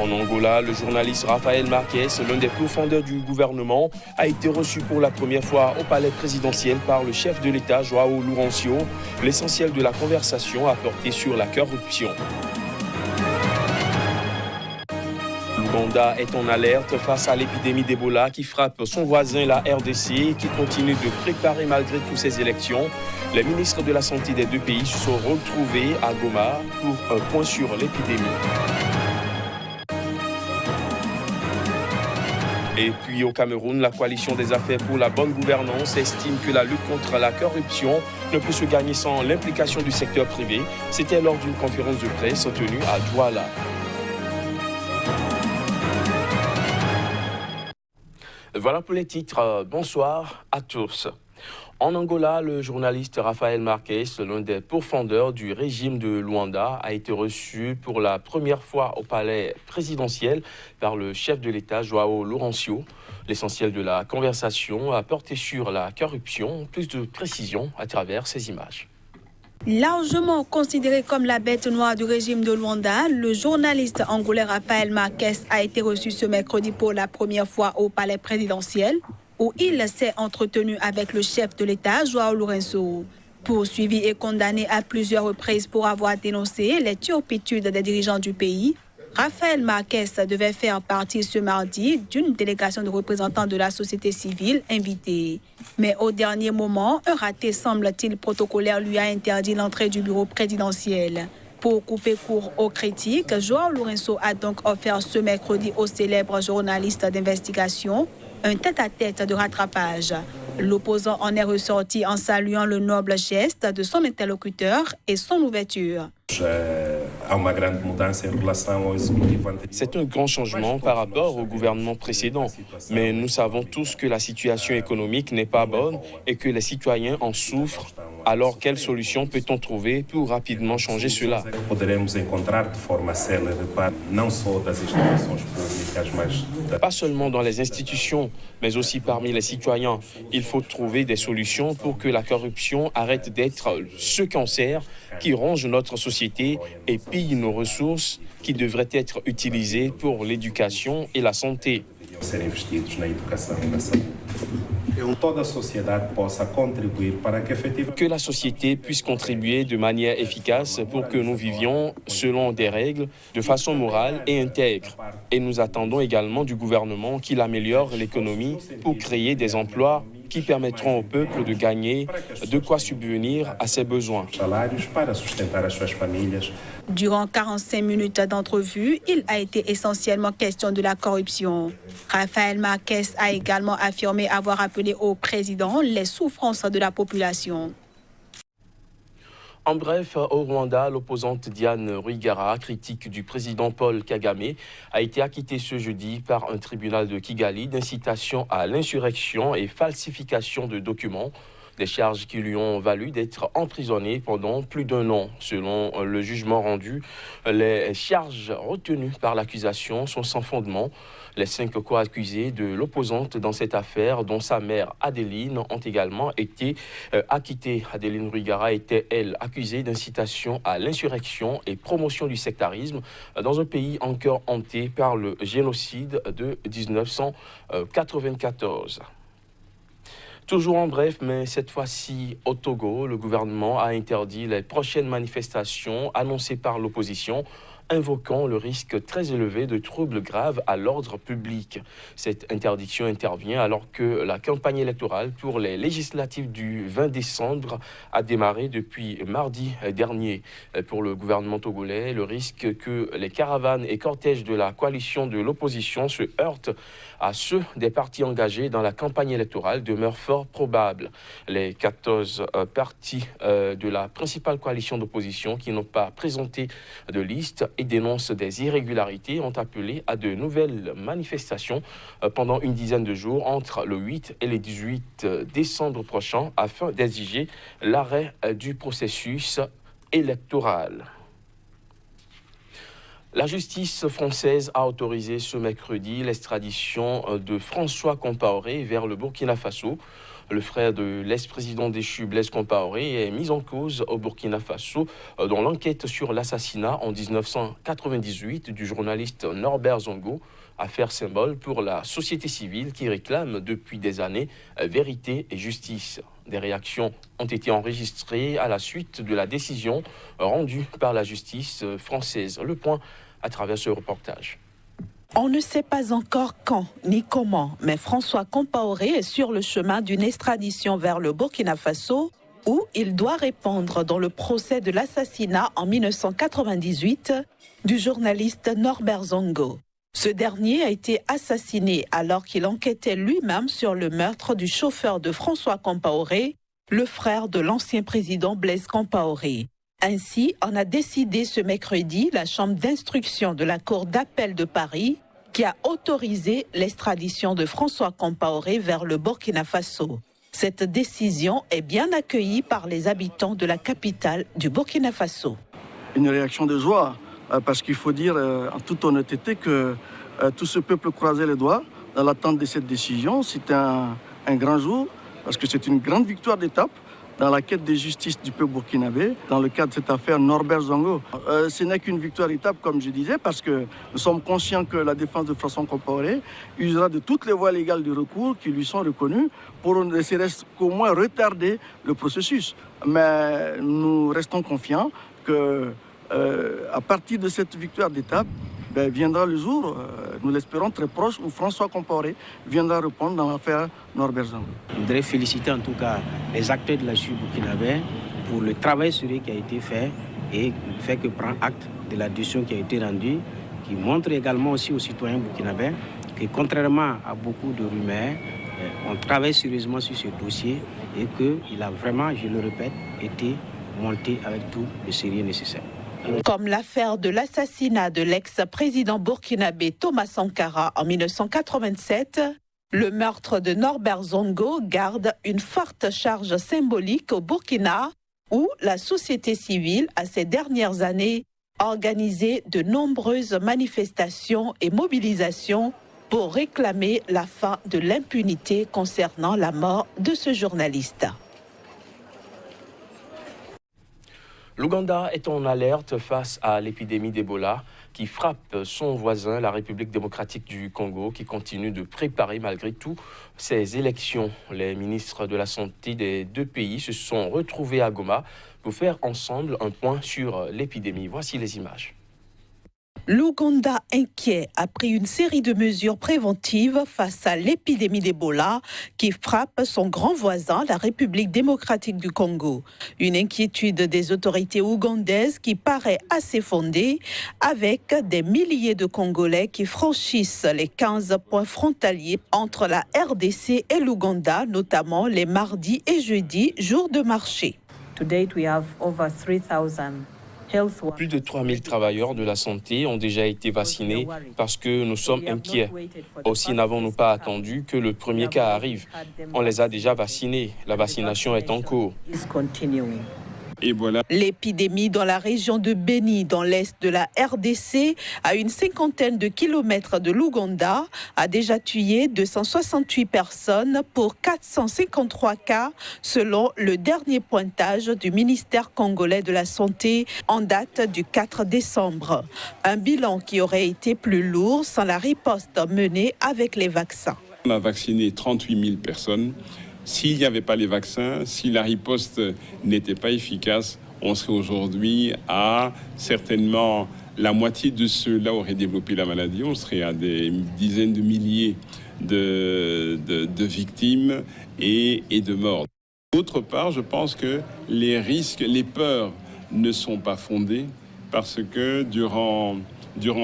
En Angola, le journaliste Rafael Marques, l'un des profondeurs du gouvernement, a été reçu pour la première fois au palais présidentiel par le chef de l'État, João Lourenço. L'essentiel de la conversation a porté sur la corruption. L'Ouganda est en alerte face à l'épidémie d'Ebola qui frappe son voisin, la RDC, et qui continue de préparer malgré toutes ces élections. Les ministres de la Santé des deux pays se sont retrouvés à Goma pour un point sur l'épidémie. Et puis au Cameroun, la coalition des affaires pour la bonne gouvernance estime que la lutte contre la corruption ne peut se gagner sans l'implication du secteur privé. C'était lors d'une conférence de presse tenue à Douala. Voilà pour les titres. Bonsoir à tous. En Angola, le journaliste Rafael Marques, l'un des pourfendeurs du régime de Luanda, a été reçu pour la première fois au palais présidentiel par le chef de l'État, João Lourenço. L'essentiel de la conversation a porté sur la corruption. Plus de précision à travers ces images. Largement considéré comme la bête noire du régime de Luanda, le journaliste angolais Rafael Marques a été reçu ce mercredi pour la première fois au palais présidentiel, où il s'est entretenu avec le chef de l'État, João Lourenço. Poursuivi et condamné à plusieurs reprises pour avoir dénoncé les turpitudes des dirigeants du pays, Rafael Marques devait faire partie ce mardi d'une délégation de représentants de la société civile invitée. Mais au dernier moment, un raté semble-t-il protocolaire lui a interdit l'entrée du bureau présidentiel. Pour couper court aux critiques, João Lourenço a donc offert ce mercredi au célèbre journaliste d'investigation un tête-à-tête de rattrapage. L'opposant en est ressorti en saluant le noble geste de son interlocuteur et son ouverture. C'est un grand changement par rapport au gouvernement précédent, mais nous savons tous que la situation économique n'est pas bonne et que les citoyens en souffrent. Alors, quelle solution peut-on trouver pour rapidement changer cela? Pas seulement dans les institutions, mais aussi parmi les citoyens. Il faut trouver des solutions pour que la corruption arrête d'être ce cancer qui ronge notre société et pille nos ressources qui devraient être utilisées pour l'éducation et la santé. Que la société puisse contribuer de manière efficace pour que nous vivions selon des règles, de façon morale et intègre. Et nous attendons également du gouvernement qu'il améliore l'économie pour créer des emplois qui permettront au peuple de gagner de quoi subvenir à ses besoins. Durant 45 minutes d'entrevue, il a été essentiellement question de la corruption. Rafael Marques a également affirmé avoir appelé au président les souffrances de la population. En bref, au Rwanda, l'opposante Diane Rwigara, critique du président Paul Kagame, a été acquittée ce jeudi par un tribunal de Kigali d'incitation à l'insurrection et falsification de documents. Des charges qui lui ont valu d'être emprisonné pendant plus d'1 an. Selon le jugement rendu, les charges retenues par l'accusation sont sans fondement. Les 5 co-accusés de l'opposante dans cette affaire, dont sa mère Adeline, ont également été acquittés. Adeline Rwigara était, elle, accusée d'incitation à l'insurrection et promotion du sectarisme dans un pays encore hanté par le génocide de 1994. Toujours en bref, mais cette fois-ci au Togo, le gouvernement a interdit les prochaines manifestations annoncées par l'opposition, invoquant le risque très élevé de troubles graves à l'ordre public. Cette interdiction intervient alors que la campagne électorale pour les législatives du 20 décembre a démarré depuis mardi dernier. Pour le gouvernement togolais, le risque que les caravanes et cortèges de la coalition de l'opposition se heurtent à ceux des partis engagés dans la campagne électorale demeure fort probable. Les 14 partis de la principale coalition d'opposition qui n'ont pas présenté de liste et dénoncent des irrégularités ont appelé à de nouvelles manifestations pendant une dizaine de jours entre le 8 et le 18 décembre prochain afin d'exiger l'arrêt du processus électoral. La justice française a autorisé ce mercredi l'extradition de François Compaoré vers le Burkina Faso. Le frère de l'ex-président déchu Blaise Compaoré est mis en cause au Burkina Faso dans l'enquête sur l'assassinat en 1998 du journaliste Norbert Zongo, affaire symbole pour la société civile qui réclame depuis des années vérité et justice. Des réactions ont été enregistrées à la suite de la décision rendue par la justice française. Le point à travers ce reportage. On ne sait pas encore quand ni comment, mais François Compaoré est sur le chemin d'une extradition vers le Burkina Faso où il doit répondre dans le procès de l'assassinat en 1998 du journaliste Norbert Zongo. Ce dernier a été assassiné alors qu'il enquêtait lui-même sur le meurtre du chauffeur de François Compaoré, le frère de l'ancien président Blaise Compaoré. Ainsi, on a décidé ce mercredi la chambre d'instruction de la Cour d'appel de Paris qui a autorisé l'extradition de François Compaoré vers le Burkina Faso. Cette décision est bien accueillie par les habitants de la capitale du Burkina Faso. Une réaction de joie, parce qu'il faut dire en toute honnêteté que tout ce peuple croisait les doigts dans l'attente de cette décision. C'est un grand jour, parce que c'est une grande victoire d'étape dans la quête de justice du peuple burkinabé, dans le cadre de cette affaire Norbert Zongo. Ce n'est qu'une victoire d'étape, comme je disais, parce que nous sommes conscients que la défense de François Compaoré usera de toutes les voies légales du recours qui lui sont reconnues pour ne serait-ce qu'au moins retarder le processus. Mais nous restons confiants que, à partir de cette victoire d'étape, viendra le jour, nous l'espérons très proche, où François Compaoré viendra répondre dans l'affaire Norbert Zongo. Je voudrais féliciter en tout cas les acteurs de la justice burkinabé pour le travail sérieux qui a été fait et le fait que prend acte de la décision qui a été rendue, qui montre également aussi aux citoyens burkinabés que contrairement à beaucoup de rumeurs, on travaille sérieusement sur ce dossier et qu'il a vraiment, je le répète, été monté avec tout le sérieux nécessaire. Comme l'affaire de l'assassinat de l'ex-président burkinabé Thomas Sankara en 1987, le meurtre de Norbert Zongo garde une forte charge symbolique au Burkina, où la société civile a ces dernières années organisé de nombreuses manifestations et mobilisations pour réclamer la fin de l'impunité concernant la mort de ce journaliste. L'Ouganda est en alerte face à l'épidémie d'Ebola qui frappe son voisin, la République démocratique du Congo, qui continue de préparer malgré tout ses élections. Les ministres de la Santé des deux pays se sont retrouvés à Goma pour faire ensemble un point sur l'épidémie. Voici les images. L'Ouganda, inquiet, a pris une série de mesures préventives face à l'épidémie d'Ebola qui frappe son grand voisin, la République démocratique du Congo. Une inquiétude des autorités ougandaises qui paraît assez fondée, avec des milliers de Congolais qui franchissent les 15 points frontaliers entre la RDC et l'Ouganda, notamment les mardis et jeudis, jours de marché. To date, we have over 3,000. Plus de 3000 travailleurs de la santé ont déjà été vaccinés parce que nous sommes inquiets. Aussi n'avons-nous pas attendu que le premier cas arrive. On les a déjà vaccinés. La vaccination est en cours. L'épidémie dans la région de Beni, dans l'est de la RDC, à une 50aine de kilomètres de l'Ouganda, a déjà tué 268 personnes pour 453 cas, selon le dernier pointage du ministère congolais de la Santé en date du 4 décembre. Un bilan qui aurait été plus lourd sans la riposte menée avec les vaccins. On a vacciné 38 000 personnes. S'il n'y avait pas les vaccins, si la riposte n'était pas efficace, on serait aujourd'hui à certainement la moitié de ceux-là auraient développé la maladie. On serait à des dizaines de milliers de victimes et de morts. D'autre part, je pense que les risques, les peurs ne sont pas fondées parce que durant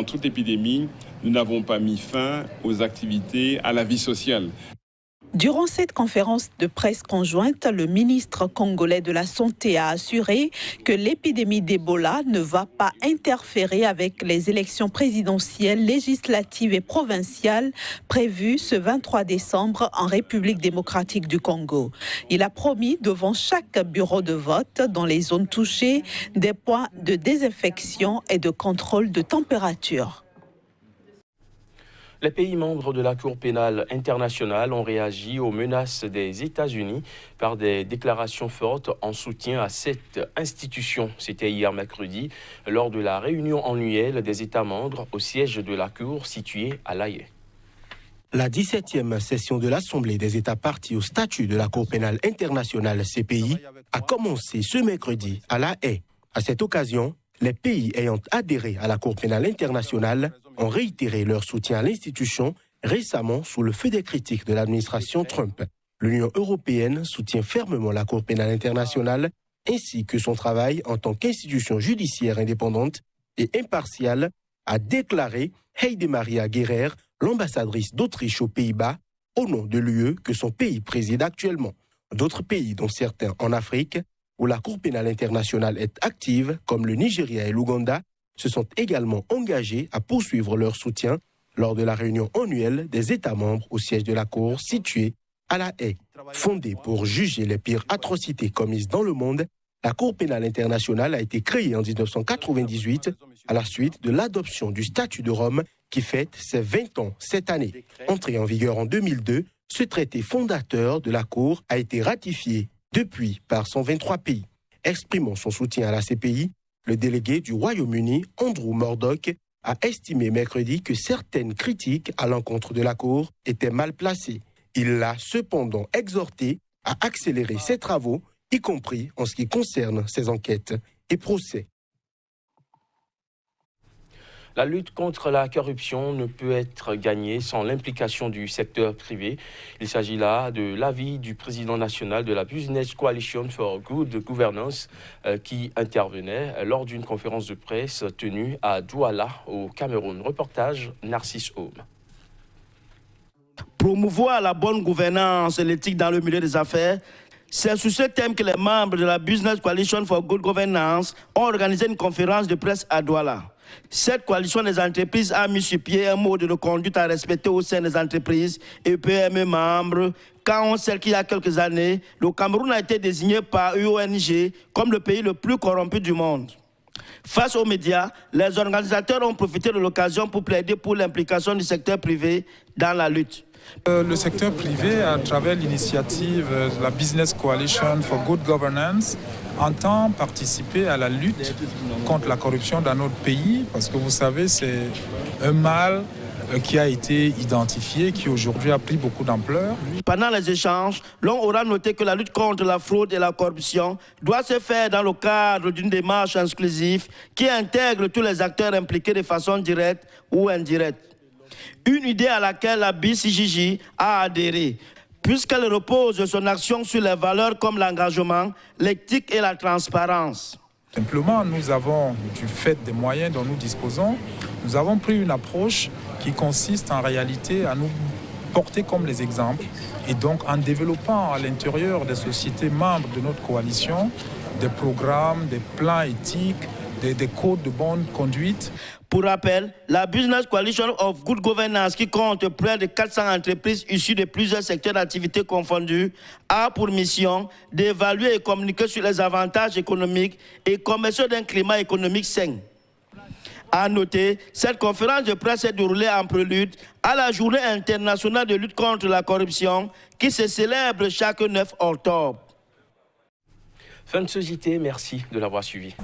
toute l'épidémie, nous n'avons pas mis fin aux activités, à la vie sociale. Durant cette conférence de presse conjointe, le ministre congolais de la Santé a assuré que l'épidémie d'Ebola ne va pas interférer avec les élections présidentielles, législatives et provinciales prévues ce 23 décembre en République démocratique du Congo. Il a promis devant chaque bureau de vote dans les zones touchées des points de désinfection et de contrôle de température. Les pays membres de la Cour pénale internationale ont réagi aux menaces des États-Unis par des déclarations fortes en soutien à cette institution. C'était hier mercredi, lors de la réunion annuelle des États membres au siège de la Cour située à La Haye. La 17e session de l'Assemblée des États partis au statut de la Cour pénale internationale CPI a commencé ce mercredi à La Haye. À cette occasion, les pays ayant adhéré à la Cour pénale internationale ont réitéré leur soutien à l'institution récemment sous le feu des critiques de l'administration Trump. L'Union européenne soutient fermement la Cour pénale internationale ainsi que son travail en tant qu'institution judiciaire indépendante et impartiale, a déclaré Heide Maria Gerer, l'ambassadrice d'Autriche aux Pays-Bas, au nom de l'UE que son pays préside actuellement. D'autres pays, dont certains en Afrique, où la Cour pénale internationale est active, comme le Nigeria et l'Ouganda, se sont également engagés à poursuivre leur soutien lors de la réunion annuelle des États membres au siège de la Cour située à La Haye. Fondée pour juger les pires atrocités commises dans le monde, la Cour pénale internationale a été créée en 1998 à la suite de l'adoption du statut de Rome qui fête ses 20 ans cette année. Entré en vigueur en 2002, ce traité fondateur de la Cour a été ratifié depuis par 123 pays. Exprimant son soutien à la CPI, le délégué du Royaume-Uni, Andrew Murdoch, a estimé mercredi que certaines critiques à l'encontre de la Cour étaient mal placées. Il l'a cependant exhorté à accélérer ses travaux, y compris en ce qui concerne ses enquêtes et procès. La lutte contre la corruption ne peut être gagnée sans l'implication du secteur privé. Il s'agit là de l'avis du président national de la Business Coalition for Good Governance qui intervenait lors d'une conférence de presse tenue à Douala, au Cameroun. Reportage Narcisse Home. Promouvoir la bonne gouvernance et l'éthique dans le milieu des affaires, c'est sous ce thème que les membres de la Business Coalition for Good Governance ont organisé une conférence de presse à Douala. Cette coalition des entreprises a mis sur pied un mode de conduite à respecter au sein des entreprises et PME membres, quand on sait qu'il y a quelques années, le Cameroun a été désigné par UONG comme le pays le plus corrompu du monde. Face aux médias, les organisateurs ont profité de l'occasion pour plaider pour l'implication du secteur privé dans la lutte. Le secteur privé, à travers l'initiative de la Business Coalition for Good Governance, entend participer à la lutte contre la corruption dans notre pays, parce que vous savez, c'est un mal qui a été identifié, qui aujourd'hui a pris beaucoup d'ampleur. Pendant les échanges, l'on aura noté que la lutte contre la fraude et la corruption doit se faire dans le cadre d'une démarche inclusive qui intègre tous les acteurs impliqués de façon directe ou indirecte. Une idée à laquelle la BCJJ a adhéré, puisqu'elle repose son action sur les valeurs comme l'engagement, l'éthique et la transparence. Simplement, nous avons, du fait des moyens dont nous disposons, nous avons pris une approche qui consiste en réalité à nous porter comme les exemples et donc en développant à l'intérieur des sociétés membres de notre coalition des programmes, des plans éthiques, des codes de bonne conduite. Pour rappel, la Business Coalition of Good Governance, qui compte près de 400 entreprises issues de plusieurs secteurs d'activité confondus, a pour mission d'évaluer et communiquer sur les avantages économiques et commerciaux d'un climat économique sain. À noter, cette conférence de presse est déroulée en prélude à la Journée internationale de lutte contre la corruption qui se célèbre chaque 9 octobre. Fin de ce JT, merci de l'avoir suivi.